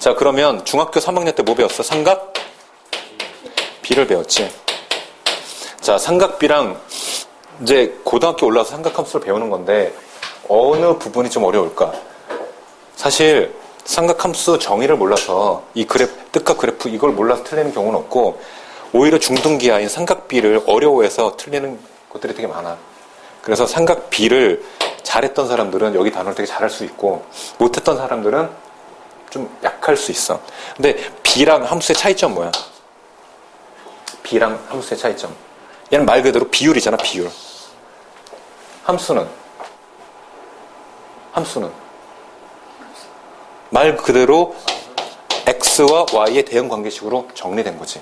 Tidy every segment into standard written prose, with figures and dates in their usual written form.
자, 그러면 중학교 3학년 때 뭐 배웠어? 삼각? B를 배웠지. 자, 삼각-B랑 이제 고등학교 올라와서 삼각함수를 배우는 건데 어느 부분이 좀 어려울까? 사실 삼각함수 정의를 몰라서 이 뜻과 그래프 이걸 몰라서 틀리는 경우는 없고 오히려 중등기하인 삼각-B를 어려워해서 틀리는 것들이 되게 많아. 그래서 삼각-B를 잘했던 사람들은 여기 단어를 되게 잘할 수 있고 못했던 사람들은 좀 약할 수 있어. 근데 B랑 함수의 차이점 뭐야? B랑 함수의 차이점. 얘는 말 그대로 비율이잖아, 비율. 함수는 말 그대로 x와 y의 대응 관계식으로 정리된 거지.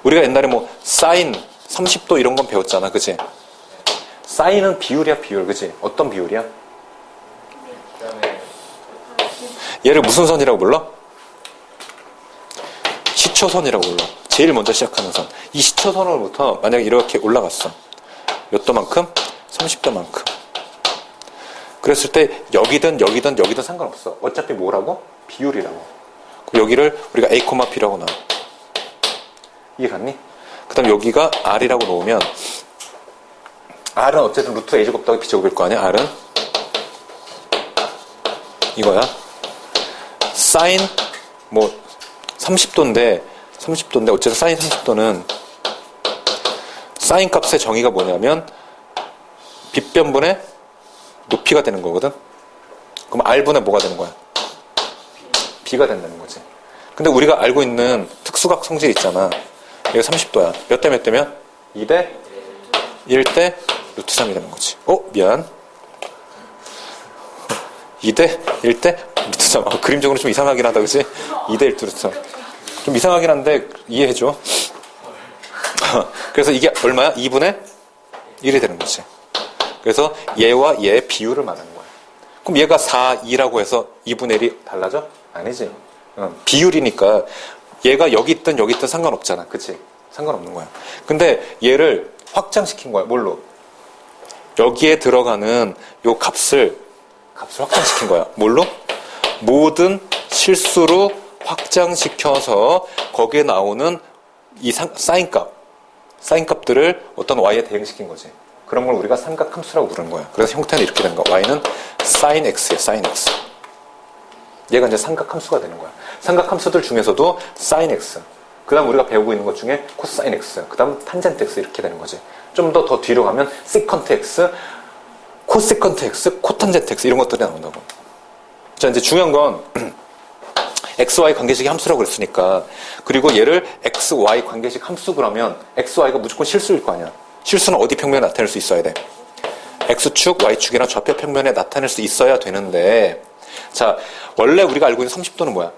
우리가 옛날에 뭐 사인 30도 이런 건 배웠잖아, 그치? 사인은 비율이야, 비율, 그치? 어떤 비율이야? 얘를 무슨 선이라고 불러? 시초선이라고 불러. 제일 먼저 시작하는 선. 이 시초선으로부터 만약에 이렇게 올라갔어. 몇 도만큼? 30도만큼. 그랬을 때 여기든 상관없어. 어차피 뭐라고? 비율이라고. 그럼 여기를 우리가 A, B라고 나와. 이해 갔니? 그 다음 여기가 R이라고 놓으면 R은 어쨌든 루트 A제곱 더하기 B제곱일 거 아니야? R은 이거야. 사인 뭐 30도인데 어쨌든 사인 30도는 사인 값의 정의가 뭐냐면 빗변분의 높이가 되는 거거든. 그럼 R분의 뭐가 되는 거야? B가 된다는 거지. 근데 우리가 알고 있는 특수각 성질 있잖아. 얘가 30도야. 몇 대 몇 대면? 2대 1대 루트 3이 되는 거지. 미안. 2대 1대 루트 3. 그림적으로 좀 이상하긴 하다, 그치? 2대 1대 루트 3. 좀 이상하긴 한데 이해해줘. 그래서 이게 얼마야? 2분의 1이 되는 거지. 그래서 얘와 얘의 비율을 말하는 거야. 그럼 얘가 4, 2라고 해서 2분의 1이 달라져? 아니지. 비율이니까 얘가 여기 있든 상관없잖아. 그치? 상관없는 거야. 근데 얘를 확장시킨 거야. 뭘로? 여기에 들어가는 요 값을 확장시킨 거야. 뭘로? 모든 실수로 확장시켜서 거기에 나오는 이 사인값들을 어떤 y에 대응시킨 거지. 그런 걸 우리가 삼각함수라고 부르는 거야. 그래서 형태는 이렇게 되는 거야. y는 sin x야, sin x. 얘가 이제 삼각함수가 되는 거야. 삼각함수들 중에서도 sin x. 그 다음 우리가 배우고 있는 것 중에 cosine x. 그 다음 tangent x 이렇게 되는 거지. 좀 더 뒤로 가면 secant x, cosecant x, cotangent x 이런 것들이 나온다고. 자, 이제 중요한 건 XY 관계식이 함수라고 그랬으니까 그리고 얘를 XY 관계식 함수 그러면 XY가 무조건 실수일 거 아니야. 실수는 어디 평면에 나타낼 수 있어야 돼? X축, Y축이나 좌표 평면에 나타낼 수 있어야 되는데 자, 원래 우리가 알고 있는 30도는 뭐야?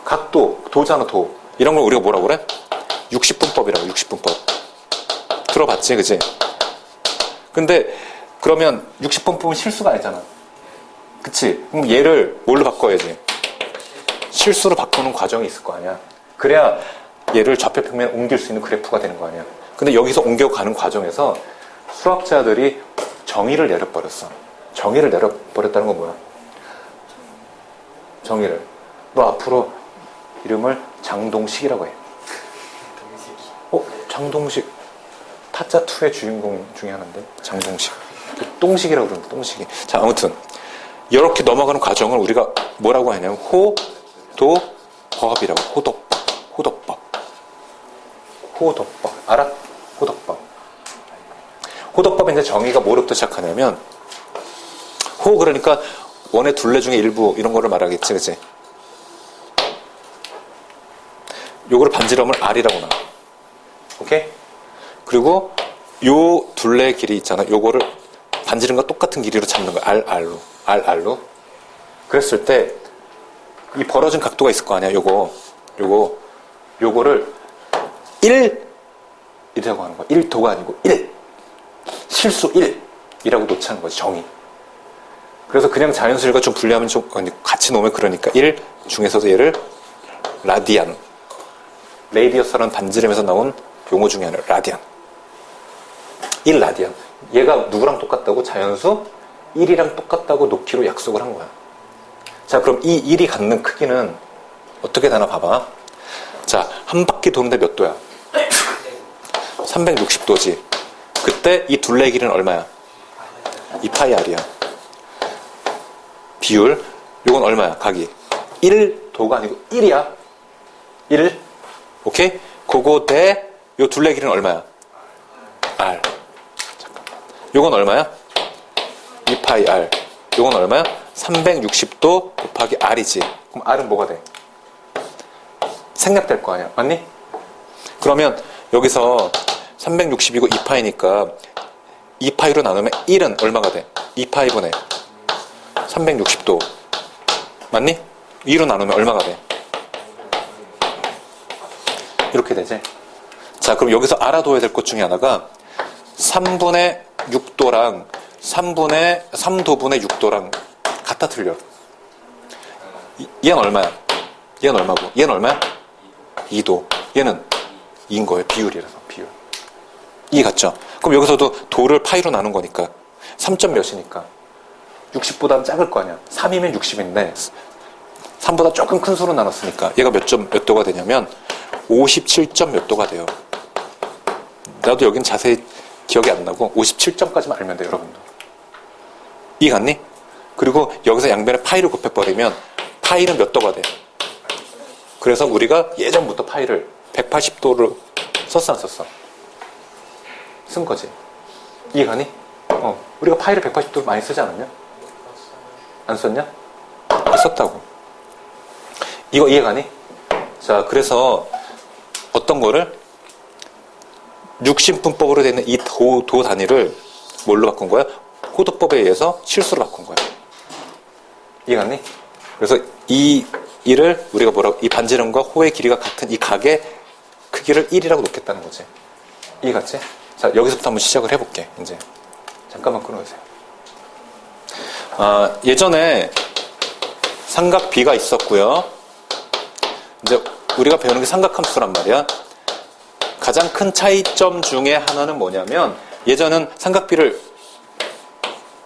각도, 도잖아, 도. 이런 걸 우리가 뭐라고 그래? 60분법이라고, 60분법. 들어봤지, 그치? 근데 그러면 60분법은 실수가 아니잖아. 그치? 그럼 얘를 뭘로 바꿔야지? 실수로 바꾸는 과정이 있을 거 아니야. 그래야 얘를 좌표 평면에 옮길 수 있는 그래프가 되는 거 아니야. 근데 여기서 옮겨가는 과정에서 수학자들이 정의를 내려버렸어. 정의를 내려버렸다는 건 뭐야? 정의를. 너 앞으로 이름을 장동식이라고 해. 장동식. 타짜2의 주인공 중에 하나인데. 장동식. 똥식이라고 그러는데, 똥식이. 자, 아무튼. 이렇게 넘어가는 과정을 우리가 뭐라고 하냐면 호도법이라고. 호도법. 알아? 호도법. 호도법의 이제 정의가 뭐로부터 시작하냐면 호 그러니까 원의 둘레 중에 일부 이런 거를 말하겠지, 그치? 요거를 반지름을 R이라고 나와. 오케이? 그리고 요 둘레의 길이 있잖아. 요거를 반지름과 똑같은 길이로 잡는 거야. R로. 그랬을 때 이 벌어진 각도가 있을 거 아니야. 요거를 1이라고 하는 거야. 1도가 아니고 1. 실수 1이라고 놓자는 거지, 정의. 그래서 그냥 자연수열과 좀 분리하면 좀 같이 놓으면 그러니까 1 중에서도 얘를 라디안. 레이디어스라는 반지름에서 나온 용어 중에 하나, 라디안. 1라디안. 얘가 누구랑 똑같다고? 자연수 1이랑 똑같다고 놓기로 약속을 한 거야. 자, 그럼 이 1이 갖는 크기는 어떻게 되나 봐봐. 자, 한 바퀴 도는데 몇 도야? 360도지. 그때 이 둘레의 길이는 얼마야? 2파이r이야. 비율, 요건 얼마야? 각이 1도가 아니고 1이야. 1. 오케이? 그거 대 요 둘레의 길이는 얼마야? r. 잠깐만. 요건 얼마야? 2파이r. 요건 얼마야? 360도 곱하기 r이지. 그럼 r은 뭐가 돼? 생략될 거 아니야. 맞니? 그러면 여기서 360이고 2파이니까 2파이로 나누면 1은 얼마가 돼? 2파이분의 360도. 맞니? 2로 나누면 얼마가 돼? 이렇게 되지. 자, 그럼 여기서 알아둬야 될 것 중에 하나가 3분의 6도랑 3도분의 6도랑 같아 틀려. 얘는 얼마야? 얘는 얼마고? 얘는 얼마야? 2도. 얘는 2인 거예요. 비율이라서. 비율. 2 같죠? 그럼 여기서도 도를 파이로 나눈 거니까 3점 몇이니까 60보다는 작을 거 아니야. 3이면 60인데 3보다 조금 큰 수로 나눴으니까 얘가 몇 도가 되냐면 57점 몇 도가 돼요. 나도 여긴 자세히 기억이 안 나고 57점까지만 알면 돼요, 여러분도. 이 같니? 그리고 여기서 양변에 파이를 곱해버리면 파이는 몇 도가 돼? 그래서 우리가 예전부터 파이를 180도로 썼어, 안 썼어? 쓴 거지. 이해가니? 우리가 파이를 180도 많이 쓰지 않았냐? 안 썼냐? 썼다고. 이거 이해가니? 자, 그래서 어떤 거를 육신분법으로 되는 이 도 단위를 뭘로 바꾼 거야? 호도법에 의해서 실수로 바꾼 거야. 이해갔니? 그래서 이 일을 우리가 이 반지름과 호의 길이가 같은 이 각의 크기를 1이라고 놓겠다는 거지. 이해갔지? 자, 여기서부터 한번 시작을 해볼게. 이제 잠깐만 끊어주세요. 예전에 삼각 B가 있었고요. 이제 우리가 배우는 게 삼각함수란 말이야. 가장 큰 차이점 중에 하나는 뭐냐면 예전은 삼각 B를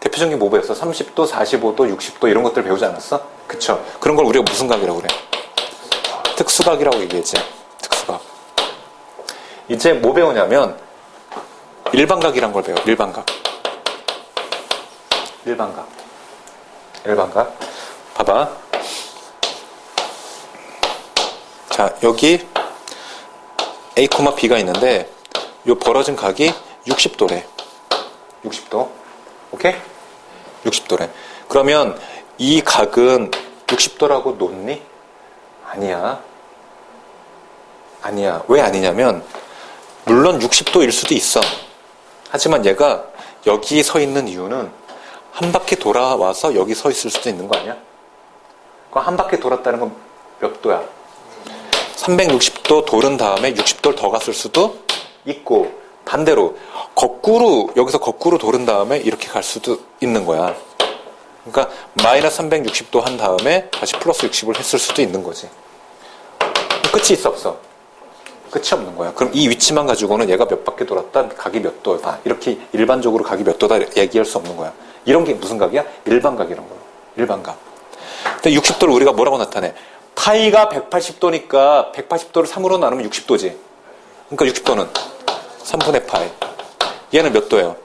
대표적인 게 뭐 배웠어? 30도, 45도, 60도 이런 것들 배우지 않았어? 그쵸? 그런 걸 우리가 무슨 각이라고 그래? 특수각이라고 얘기했지. 특수각. 이제 뭐 배우냐면 일반각이란 걸 배워. 일반각. 봐봐. 자, 여기 A, B가 있는데 요 벌어진 각이 60도래. 60도. 오케이? 60도래. 그러면 이 각은 60도라고 놓니? 아니야. 왜 아니냐면 물론 60도일 수도 있어. 하지만 얘가 여기 서 있는 이유는 한 바퀴 돌아와서 여기 서 있을 수도 있는 거 아니야? 그럼 한 바퀴 돌았다는 건 몇 도야? 360도 돌은 다음에 60도를 더 갔을 수도 있고 반대로 여기서 거꾸로 돌은 다음에 이렇게 갈 수도 있는 거야. 그러니까 마이너스 360도 한 다음에 다시 플러스 60을 했을 수도 있는 거지. 끝이 있어 없어? 끝이 없는 거야. 그럼 이 위치만 가지고는 얘가 몇 바퀴 돌았다, 각이 몇 도다 이렇게 일반적으로 각이 몇 도다 얘기할 수 없는 거야. 이런 게 무슨 각이야? 일반각이란 거야. 일반각. 근데 60도를 우리가 뭐라고 나타내? 파이가 180도니까 180도를 3으로 나누면 60도지. 그러니까 60도는 3분의 파이. 얘는 몇 도예요?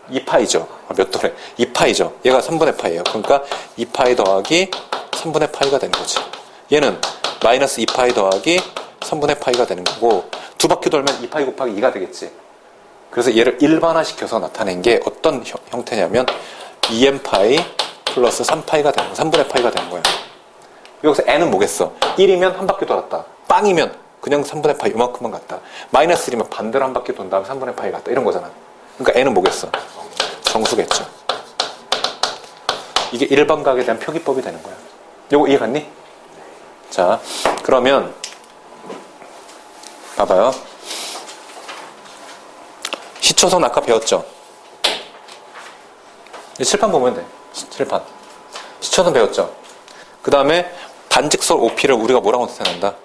2파이죠. 몇 도래? 2파이죠. 얘가 3분의 파이예요. 그러니까 2파이 더하기 3분의 파이가 되는 거지. 얘는 마이너스 2파이 더하기 3분의 파이가 되는 거고 두 바퀴 돌면 2파이 곱하기 2가 되겠지. 그래서 얘를 일반화시켜서 나타낸 게 어떤 형태냐면 2n파이 플러스 3파이가 되는 거야. 3분의 파이가 되는 거야. 여기서 n은 뭐겠어? 1이면 한 바퀴 돌았다. 빵이면 그냥 3분의 파이 이만큼만 갔다. 마이너스 1이면 반대로 한 바퀴 돈 다음에 3분의 파이 갔다. 이런 거잖아. 그러니까 n은 뭐겠어? 정수겠죠. 이게 일반각에 대한 표기법이 되는 거야. 요거 이해갔니? 자, 그러면 봐봐요. 시초선 아까 배웠죠? 칠판 보면 돼. 칠판. 시초선 배웠죠? 그 다음에 반직선 OP를 우리가 뭐라고 나타낸다?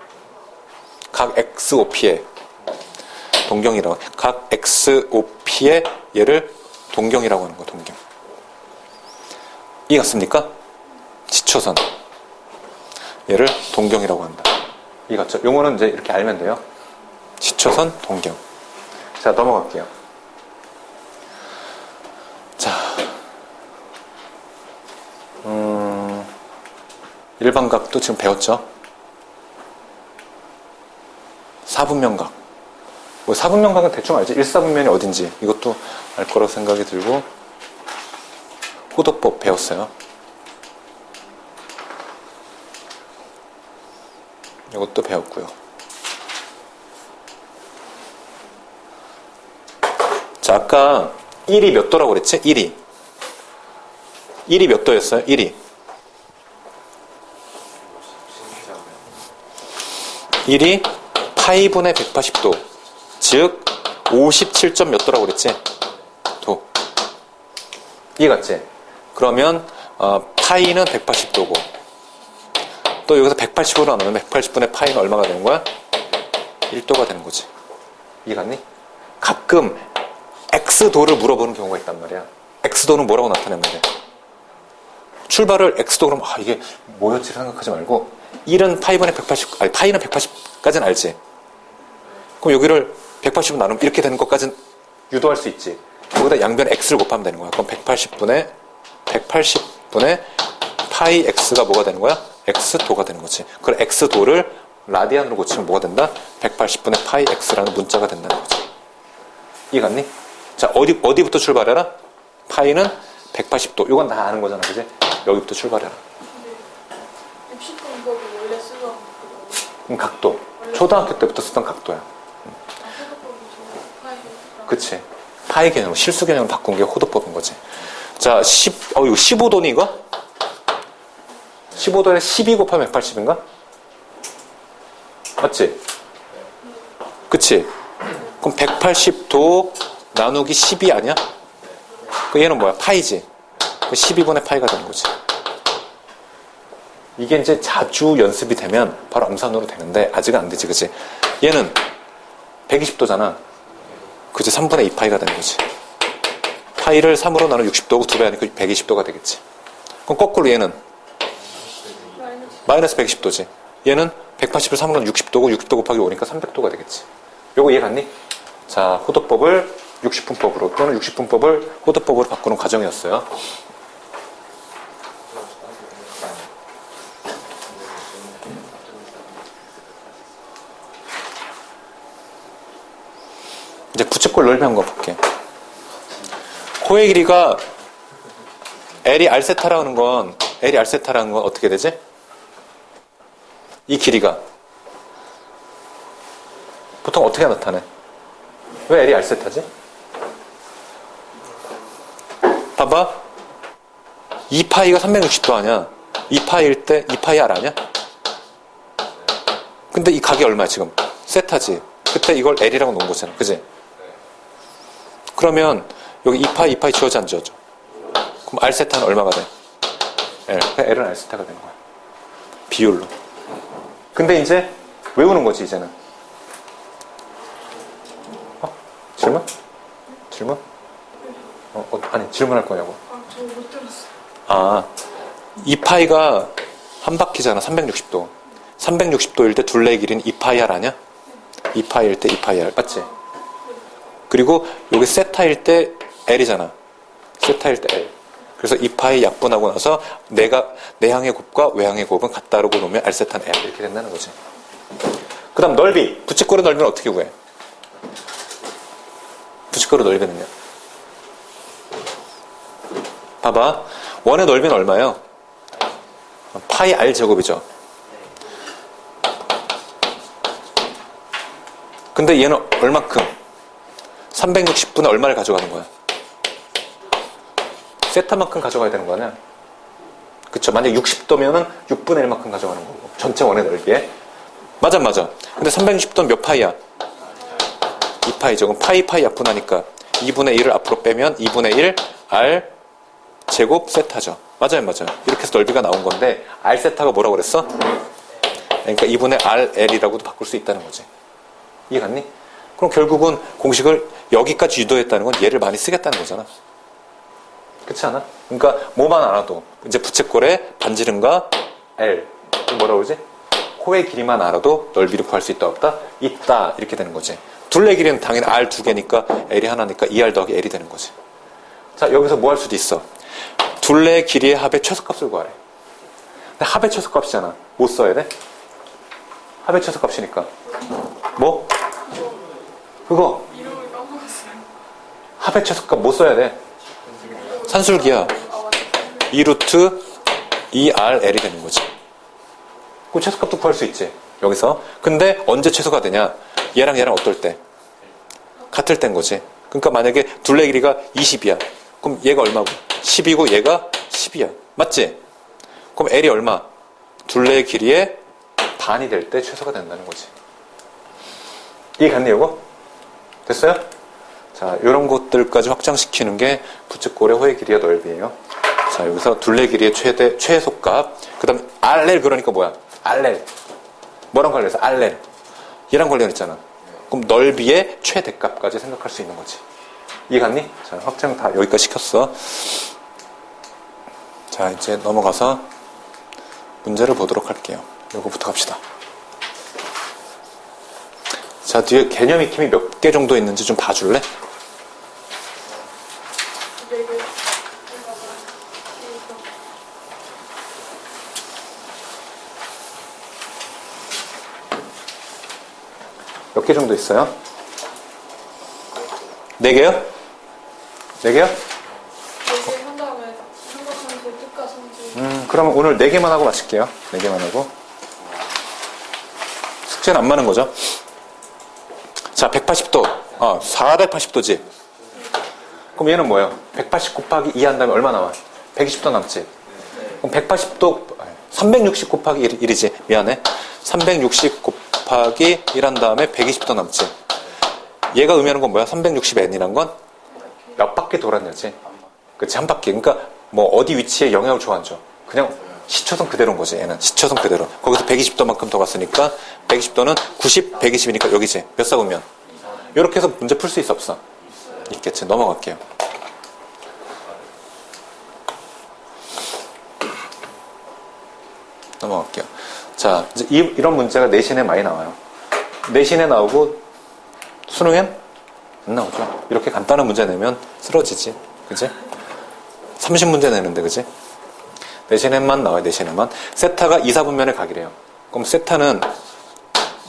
각 XOP의 동경이라고. 각 XOP의 얘를 동경이라고 하는 거야, 동경. 이해 갔습니까? 지초선. 얘를 동경이라고 한다. 이해 갔죠? 용어는 이제 이렇게 알면 돼요. 지초선, 동경. 자, 넘어갈게요. 자, 일반각도 지금 배웠죠? 사분면각. 뭐 사분면각은 대충 알지? 일사분면이 어딘지 이것도 알 거라고 생각이 들고, 호도법 배웠어요. 이것도 배웠고요. 자, 아까 1이 몇 도라고 그랬지? 1이 몇 도였어요? 1이 파이분의 180도, 즉 57점 몇 도라고 그랬지? 도. 이해 갔지? 그러면 파이는 180도고, 또 여기서 180으로 나누면 180분의 파이는 얼마가 되는 거야? 1도가 되는 거지. 이해 갔니? 가끔 X도를 물어보는 경우가 있단 말이야. X도는 뭐라고 나타내면 돼? 출발을 X도 그러면 이게 뭐였지 생각하지 말고 1은 파이분의 180, 아니 파이는 180까지는 알지. 그럼 여기를 180으로 나누면 이렇게 되는 것까지는 유도할 수 있지. 거기다 양변 X를 곱하면 되는 거야. 그럼 180분의 파이 X가 뭐가 되는 거야? X도가 되는 거지. 그럼 X도를 라디안으로 고치면 뭐가 된다? 180분의 파이 X라는 문자가 된다는 거지. 이해 갔니? 자, 어디부터 출발해라? 파이는 180도. 이건 다 아는 거잖아, 그지? 여기부터 출발해라. 근데 60도 이거 원래 쓰던 거거든요. 각도. 초등학교 때부터 쓰던 각도야. 그치. 파이 개념, 실수 개념을 바꾼 게 호도법인 거지. 자, 이거 15도니, 이거? 15도에 12 곱하면 180인가? 맞지? 그치? 그럼 180도 나누기 12 아니야? 그 얘는 뭐야? 파이지? 12분의 파이가 되는 거지. 이게 이제 자주 연습이 되면 바로 암산으로 되는데, 아직은 안 되지, 그치? 얘는 120도잖아. 그치? 3분의 2파이가 되는 거지. 파이를 3으로 나누면 60도고 2배 하니까 120도가 되겠지. 그럼 거꾸로 얘는 마이너스 120도지. 얘는 180을 3으로 나누면 60도고 60도 곱하기 5니까 300도가 되겠지. 요거 이해 갔니? 자, 호도법을 60분법으로 또는 60분법을 호도법으로 바꾸는 과정이었어요. 이제 부채꼴 넓이 한번 볼게. 코의 길이가 L이 R세타라는 건 어떻게 되지? 이 길이가 보통 어떻게 나타내? 왜 L이 R세타지? 봐봐. 2파이가 360도 아니야? 2파이일 때 2파이 R 아니야? 근데 이 각이 얼마야 지금? 세타지. 그때 이걸 L이라고 놓은 거잖아. 그지? 그러면 여기 2파이, 2파이 지워져 안 지워져? 그럼 R세타는 얼마가 돼? L. L은 R세타가 되는 거야. 비율로. 근데 이제 외우는 거지 이제는. 질문? 아니 질문할 거냐고. 저 못 들었어요. 2파이가 한 바퀴잖아. 360도. 360도일 때 둘레의 길이는 2파이 R 아니야? 2파이일 때 2파이 R. 맞지? 그리고 여기 세타일 때 L이잖아. 세타일 때 L. 그래서 2파이 약분하고 나서 내항의 곱과 외항의 곱은 같다라고 놓으면 R세타는 L. 이렇게 된다는 거지. 그 다음 넓이. 부채꼴의 넓이는 어떻게 구해? 부채꼴의 넓이는요? 봐봐. 원의 넓이는 얼마예요? 파이 R 제곱이죠. 근데 얘는 얼마큼? 360분의 얼마를 가져가는 거야? 세타만큼 가져가야 되는 거 아니야? 그쵸? 만약 60도면은 6분의 1만큼 가져가는 거고. 전체 원의 넓이에. 맞아. 근데 360도는 몇 파이야? 2파이죠. 그럼 파이 약분하니까 2분의 1을 앞으로 빼면 2분의 1 R 제곱 세타죠. 맞아요. 이렇게 해서 넓이가 나온 건데 R 세타가 뭐라고 그랬어? 그러니까 2분의 RL이라고도 바꿀 수 있다는 거지. 이해 갔니? 그럼 결국은 공식을 여기까지 유도했다는 건 얘를 많이 쓰겠다는 거잖아. 그렇지 않아? 그러니까 뭐만 알아도 이제 부채꼴의 반지름과 L 뭐라고 그러지? 코의 길이만 알아도 넓이를 구할 수 있다 없다? 있다 이렇게 되는 거지. 둘레 길이는 당연히 R 두 개니까 L이 하나니까 2R 더하기 L이 되는 거지. 자 여기서 뭐 할 수도 있어. 둘레 길이의 합의 최소값을 구하래. 근데 합의 최소값이잖아. 뭐 써야 돼? 합의 최소값이니까 뭐? 그거 이름을 까먹었어요. 합의 최소값 뭐 써야 돼? 산술기야. 2루트 2RL이 되는 거지. 그 최소값도 구할 수 있지. 여기서. 근데 언제 최소가 되냐? 얘랑 얘랑 어떨 때? 같을 땐 거지. 그러니까 만약에 둘레 길이가 20이야. 그럼 얘가 얼마고? 10이고 얘가 10이야. 맞지? 그럼 L이 얼마? 둘레 길이의 반이 될 때 최소가 된다는 거지. 이해 갔니 이거? 됐어요? 자, 이런 것들까지 확장시키는 게 부채꼴의 호의 길이와 넓이에요. 자, 여기서 둘레 길이의 최소값. 그 다음에 RL 그러니까 뭐야? RL. 뭐랑 관련해서? RL. 얘랑 관련했잖아. 그럼 넓이의 최대값까지 생각할 수 있는 거지. 이해 갔니? 자, 확장 다 여기까지 시켰어. 자, 이제 넘어가서 문제를 보도록 할게요. 이거부터 갑시다. 자, 뒤에 개념 익힘이 몇 개 정도 있는지 좀 봐줄래? 몇 개 정도 있어요? 4개요? 4개요? 4개 한 다음에 삼각함수, 뜻가성질. 그러면 오늘 4개만 하고 마칠게요. 4개만 하고. 숙제는 안 많은 거죠? 자, 180도. 480도지. 그럼 얘는 뭐예요? 180 곱하기 2 한 다음에 얼마 나와? 120도 남지. 그럼 180도, 360 곱하기 1이지. 미안해. 360 곱하기 1 한 다음에 120도 남지. 얘가 의미하는 건 뭐야? 360n이란 건 몇 바퀴 돌았냐지. 그치, 한 바퀴. 그러니까 뭐 어디 위치에 영향을 줘 안 줘. 그냥 시초선 그대로인 거지. 얘는 시초선 그대로. 거기서 120도만큼 더 갔으니까 120도는 90, 120이니까 여기지. 몇 sab으면? 이렇게 해서 문제 풀 수 있어 없어? 있겠지. 넘어갈게요. 넘어갈게요. 자, 이제 이런 문제가 내신에 많이 나와요. 내신에 나오고 수능엔 안 나오죠. 이렇게 간단한 문제 내면 쓰러지지. 그지? 30문제 내는데, 그지? 내신에만 나와요, 내신에만. 세타가 2, 4분면의 각이래요. 그럼 세타는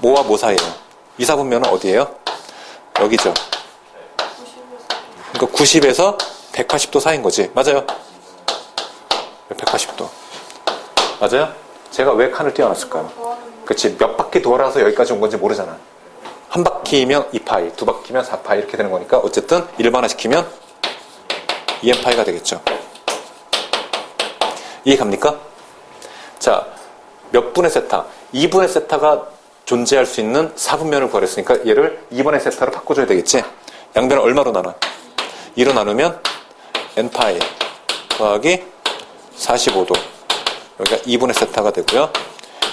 뭐와 뭐 사이에요? 2, 4분면은 어디예요? 여기죠. 그러니까 90에서 180도 사이인 거지. 맞아요? 180도. 맞아요? 제가 왜 칸을 띄워놨을까요? 그치, 몇 바퀴 돌아서 여기까지 온 건지 모르잖아. 한 바퀴면 2파이, 두 바퀴면 4파이 이렇게 되는 거니까 어쨌든 일반화시키면 2n파이가 되겠죠. 이해 갑니까? 자, 몇 분의 세타? 2분의 세타가 존재할 수 있는 4분면을 구하랬으니까 얘를 2분의 세타로 바꿔줘야 되겠지. 양변을 얼마로 나눠? 2로 나누면 n파이 더하기 45도. 여기가 2분의 세타가 되고요.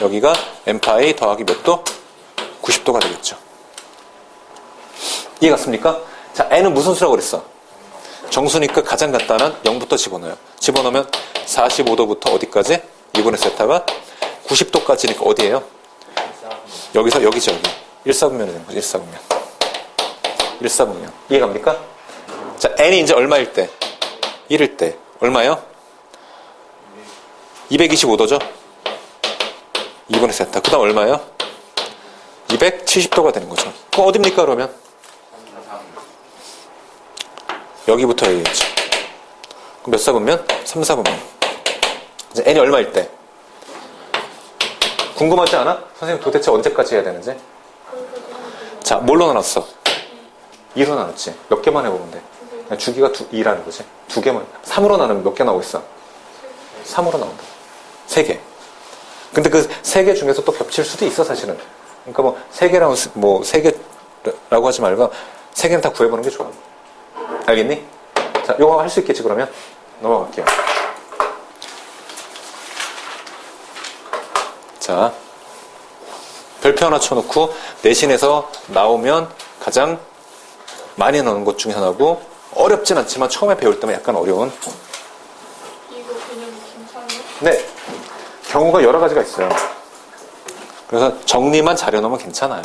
여기가 n파이 더하기 몇 도? 90도가 되겠죠. 이해 갔습니까? 자, n은 무슨 수라고 그랬어? 정수니까 가장 간단한 0부터 집어넣어요. 집어넣으면 45도부터 어디까지? 2분의 세타가 90도까지니까 어디예요? 여기서 여기죠. 여기. 1사분면이 되는 거죠. 1사분면. 1사분면. 이해 갑니까? 자, n이 이제 얼마일 때? 1일 때. 얼마요? 225도죠? 2분의 세타. 그 다음 얼마예요? 270도가 되는 거죠. 그럼 어딥니까, 그러면? 여기부터 여기겠죠. 그럼 몇 사분면? 3, 4분면. 이제 n이 얼마일 때? 궁금하지 않아? 선생님 도대체 언제까지 해야 되는지? 자, 뭘로 나눴어? 2로 나눴지. 몇 개만 해보면 돼. 그냥 주기가 2라는 거지. 2개만. 3으로 나누면 몇 개 나오고 있어? 3으로 나온다. 3개. 근데 그 3개 중에서 또 겹칠 수도 있어, 사실은. 그러니까 뭐 3개라고, 뭐 3개라고 하지 말고 3개는 다 구해보는 게 좋아. 알겠니? 자, 요거 할 수 있겠지, 그러면? 넘어갈게요. 자, 별표 하나 쳐놓고 내신에서 나오면 가장 많이 나오는 것 중에 하나고 어렵진 않지만 처음에 배울 때면 약간 어려운 네, 경우가 여러 가지가 있어요. 그래서 정리만 잘해놓으면 괜찮아요.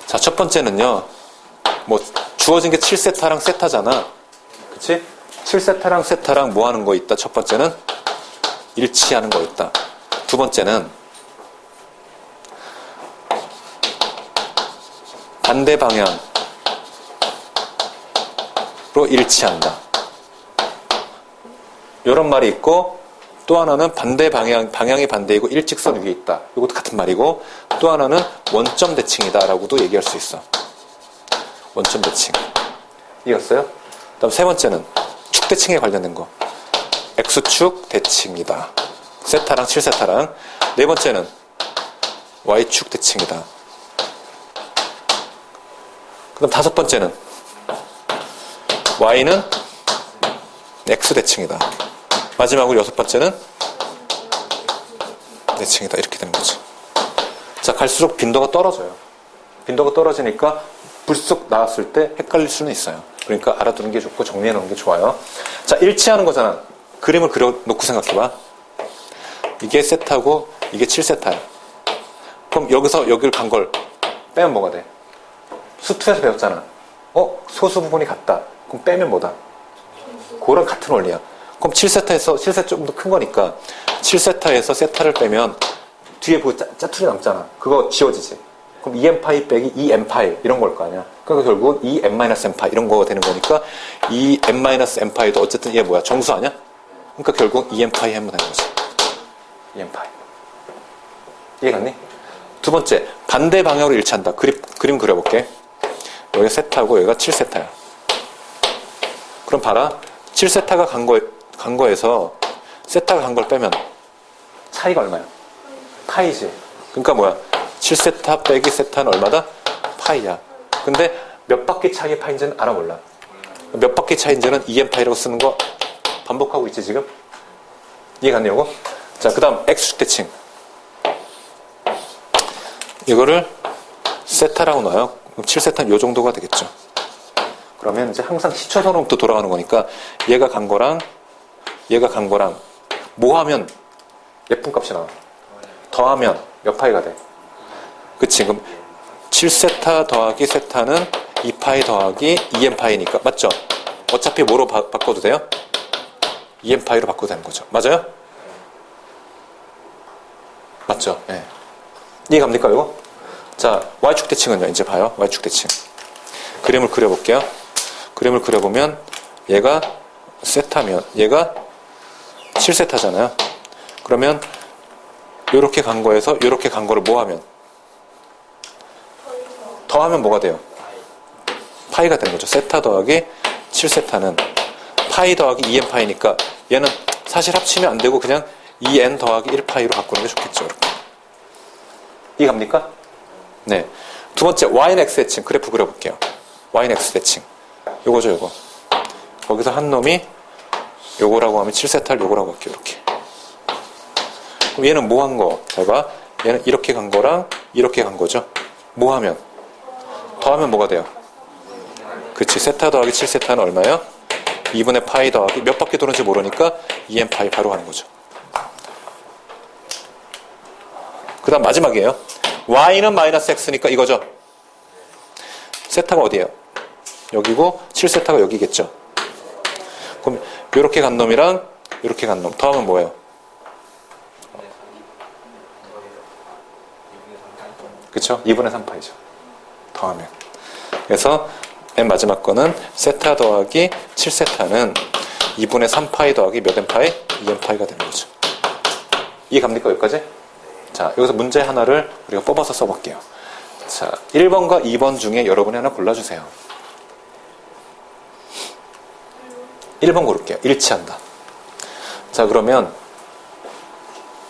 자, 첫 번째는요. 뭐 주어진 게 7세타랑 세타잖아. 그치? 7세타랑 세타랑 뭐 하는 거 있다? 첫 번째는 일치하는 거 있다. 두 번째는 반대 방향으로 일치한다. 이런 말이 있고, 또 하나는 반대 방향이 반대이고 일직선 위에 있다. 이것도 같은 말이고, 또 하나는 원점 대칭이다라고도 얘기할 수 있어. 원점 대칭. 이해갔어요? 그다음 세 번째는 축 대칭에 관련된 거. X축 대칭이다. 세타랑 7세타랑. 네 번째는 Y축 대칭이다. 그다음 다섯 번째는 Y는 X 대칭이다. 마지막으로 여섯 번째는 대칭이다. 이렇게 되는 거죠. 자, 갈수록 빈도가 떨어져요. 빈도가 떨어지니까 불쑥 나왔을 때 헷갈릴 수는 있어요. 그러니까 알아두는 게 좋고 정리해 놓는 게 좋아요. 자, 일치하는 거잖아. 그림을 그려놓고 생각해봐. 이게 세타고 이게 7세타야. 그럼 여기서 여기를 간 걸 빼면 뭐가 돼? 수투에서 배웠잖아. 소수 부분이 같다. 그럼 빼면 뭐다? 그거랑 같은 원리야. 그럼 7세타에서 7세타 좀 더 큰 거니까 7세타에서 세타를 빼면 뒤에 뭐 짜투리 남잖아. 그거 지워지지. 그럼 2n파이 빼기 2n파이 이런 걸 거 아니야. 그러니까 결국 2n-n파이 이런 거 되는 거니까 2n-n파이도 어쨌든 얘 뭐야? 정수 아니야? 그러니까 결국 2n파이 하면 되는 거지. 2n파이. 이해갔니? 두 번째, 반대 방향으로 일치한다. 그림 그려볼게. 여기가 세타고 여기가 7세타야. 그럼 봐라. 7세타가 간 거에서 세타가 간 걸 빼면 차이가 얼마야? 파이지. 그러니까 뭐야? 7세타 빼기 세타는 얼마다? 파이야. 근데 몇 바퀴 차이의 파인지는 알아 몰라. 몇 바퀴 차이인지는 2n파이라고 쓰는 거 반복하고 있지 지금? 이해갔냐고? 자, 그 다음 X축 대칭. 이거를 세타라고 놔요. 그럼 7세타는 요 정도가 되겠죠. 그러면 이제 항상 시초선으로부터 돌아가는 거니까 얘가 간 거랑 얘가 간 거랑 뭐 하면 예쁜 값이 나와. 더하면 몇 파이가 돼? 그치? 그럼 7세타 더하기 세타는 2파이 더하기 2n파이니까 맞죠? 어차피 뭐로 바꿔도 돼요? 2n파이로 바꿔도 되는 거죠. 맞아요? 맞죠? 예. 네. 이해갑니까 이거? 자, Y축 대칭은요. 이제 봐요. Y축 대칭. 그림을 그려볼게요. 그림을 그려보면 얘가 세타면 얘가 7세타잖아요. 그러면 요렇게 간 거에서 요렇게 간 거를 뭐 하면? 더하면 뭐가 돼요? 파이가 되는 거죠. 세타 더하기 7세타는 파이 더하기 2n파이니까 얘는 사실 합치면 안 되고 그냥 2n 더하기 1파이로 바꾸는 게 좋겠죠. 이렇게. 이해갑니까? 네. 두 번째, Y는 X 대칭. 그래프 그려볼게요. Y는 X 대칭. 요거죠, 요거. 거기서 한 놈이 요거라고 하면 7세타를 요거라고 할게요. 이렇게. 그럼 얘는 뭐 한 거? 잘 봐. 얘는 이렇게 간 거랑 이렇게 간 거죠. 뭐 하면? 더하면 뭐가 돼요? 그치. 세타 더하기 7세타는 얼마예요? 2분의 파이 더하기 몇 바퀴 도는지 모르니까 2n파이 바로 하는 거죠. 그 다음 마지막이에요. Y는 마이너스 X니까 이거죠. 세타가 어디예요? 여기고 7세타가 여기겠죠. 그럼 이렇게 간 놈이랑 이렇게 간 놈 더하면 뭐예요? 그쵸? 2분의 3파이죠. 더하면. 그래서 맨 마지막 거는 세타 더하기 7세타는 2분의 3파이 더하기 몇 n파이? 2n파이가 되는 거죠. 이해갑니까? 여기까지? 자, 여기서 문제 하나를 우리가 뽑아서 써볼게요. 자, 1번과 2번 중에 여러분이 하나 골라주세요. 1번 고를게요. 일치한다. 자, 그러면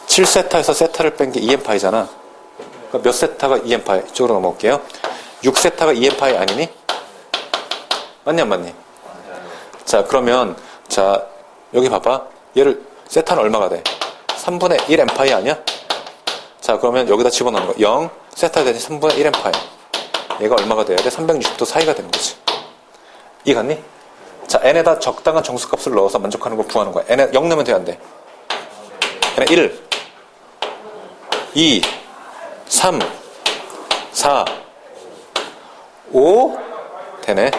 7세타에서 세타를 뺀 게 2n파이잖아. 그러니까 몇 세타가 2n파이? 이쪽으로 넘어올게요. 6세타가 2n파이 아니니? 맞니 안 맞니? 자, 그러면 자, 여기 봐봐. 얘를 세타는 얼마가 돼? 3분의 1n파이 아니야? 자, 그러면 여기다 집어넣는 거. 0, 세타 대신 3분의 1n파이. 얘가 얼마가 돼야 돼? 360도 사이가 되는 거지. 이해갔니? 자, n에다 적당한 정수값을 넣어서 만족하는 거 구하는 거야. n에 0 넣으면 돼, 안 돼? 그냥 1, 2, 3, 4, 5, 되네.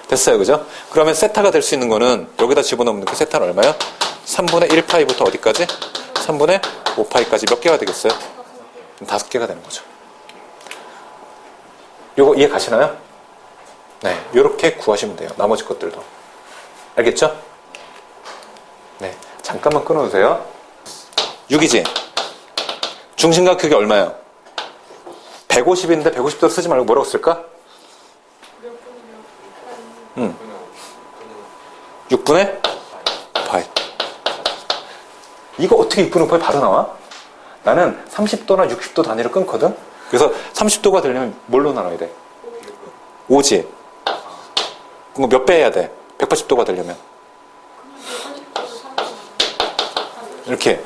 됐어요, 그죠? 그러면 세타가 될 수 있는 거는 여기다 집어넣으면 그 세타는 얼마야? 3분의 1파이부터 어디까지? 3분의 5파이까지 몇 개가 되겠어요? 5개가 되는 거죠. 요거 이해 가시나요? 네, 요렇게 구하시면 돼요. 나머지 것들도. 알겠죠? 네, 잠깐만 끊어주세요. 6이지? 중심각 크기 얼마예요? 150인데 150도 쓰지 말고 뭐라고 쓸까? 6분의 파이. 이거 어떻게 6분의 파이 바로 나와? 나는 30도나 60도 단위로 끊거든? 그래서 30도가 되려면 뭘로 나눠야 돼? 5지? 그럼 몇 배 해야 돼? 180도가 되려면. 이렇게.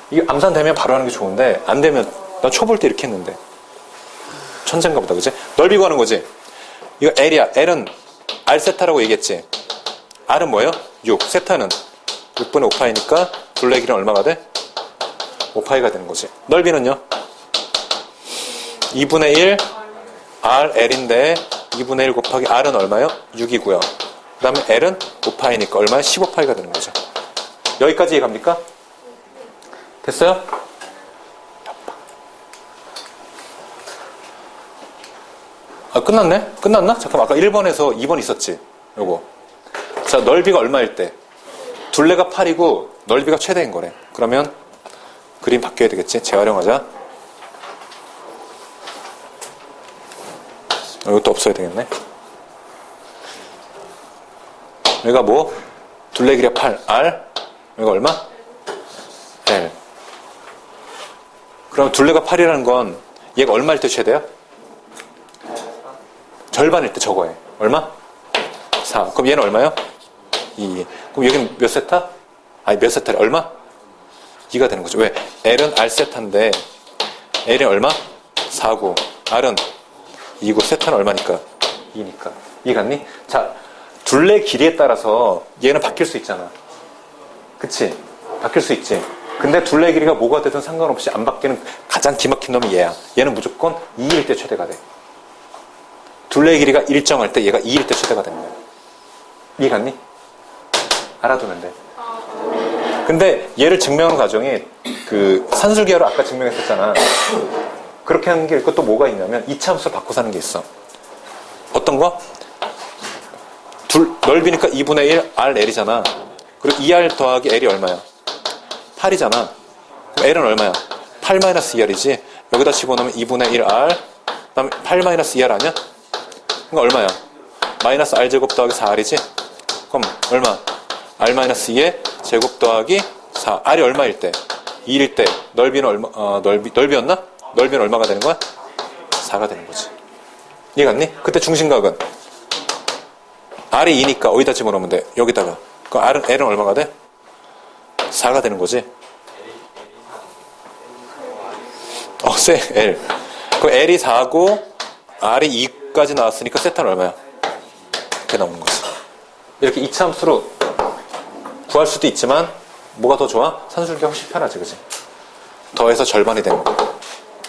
이게 암산되면 바로 하는 게 좋은데, 안 되면, 난 초볼 때 이렇게 했는데. 천재인가 보다, 그치? 넓이 구하는 거지? 이거 L이야. L은 R세타라고 얘기했지? R은 뭐예요? 6. 세타는 6분의 5파이니까 둘레 길이는 얼마가 돼? 5파이가 되는 거지. 넓이는요? 2분의 1 RL인데 2분의 1 곱하기 R은 얼마요? 6이고요. 그 다음에 L은 5파이니까 얼마요? 15파이가 되는 거죠. 여기까지 이해갑니까? 됐어요? 아, 끝났네? 끝났나? 잠깐만, 아까 1번에서 2번 있었지? 요거. 자, 넓이가 얼마일 때? 둘레가 8이고 넓이가 최대인 거래. 그러면 그림 바뀌어야 되겠지? 재활용하자. 이것도 없어야 되겠네. 여기가 뭐? 둘레 길이가 8, R. 여기가 얼마? L. 그럼 둘레가 8이라는 건 얘가 얼마일 때 최대야? 절반일 때 저거 해. 얼마? 4. 그럼 얘는 얼마요? 2. 그럼 여기는 몇 세타? 아니, 몇 세타래? 얼마? 2가 되는 거죠. 왜? L은 R세타인데 L이 얼마? 4고 R은 2고 세타는 얼마니까? 2니까. 이해갔니? 자, 둘레 길이에 따라서 얘는 바뀔 수 있잖아. 그치? 바뀔 수 있지. 근데 둘레 길이가 뭐가 되든 상관없이 안 바뀌는 가장 기막힌 놈이 얘야. 얘는 무조건 2일 때 최대가 돼. 둘레 길이가 일정할 때 얘가 2일 때 최대가 되는 거야. 이해갔니? 알아두면 돼. 근데 얘를 증명하는 과정이 그 산술기하로 아까 증명했었잖아. 그렇게 하는 게 또 뭐가 있냐면 이차 함수를 바꿔서 하는 게 있어. 어떤 거? 넓이니까 2분의 1 RL이잖아. 그리고 2R 더하기 L이 얼마야? 8이잖아. 그럼 L은 얼마야? 8-2R이지. 여기다 집어넣으면 2분의 1R 그 다음에 8-2R 아니야? 그럼 얼마야? 마이너스 R제곱 더하기 4R이지? 그럼 얼마? R-2의 제곱 더하기 4. R이 얼마일 때? 2일 때. 넓이는 얼마? 넓이였나? 넓이는 얼마가 되는 거야? 4가 되는 거지. 이해갔니? 그때 중심각은 R이 2니까 어디다 집어넣으면 돼? 여기다가. 그럼 L은 얼마가 돼? 4가 되는 거지. 세, L. 그럼 L이 4고 R이 2까지 나왔으니까 세타는 얼마야? 이렇게 나오는 거지. 이렇게 이차함수로 구할 수도 있지만 뭐가 더 좋아? 산술기가 훨씬 편하지, 그치? 더해서 절반이 되는 거.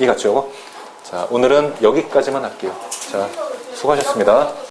이해갔죠, 이거? 자, 오늘은 여기까지만 할게요. 자, 수고하셨습니다.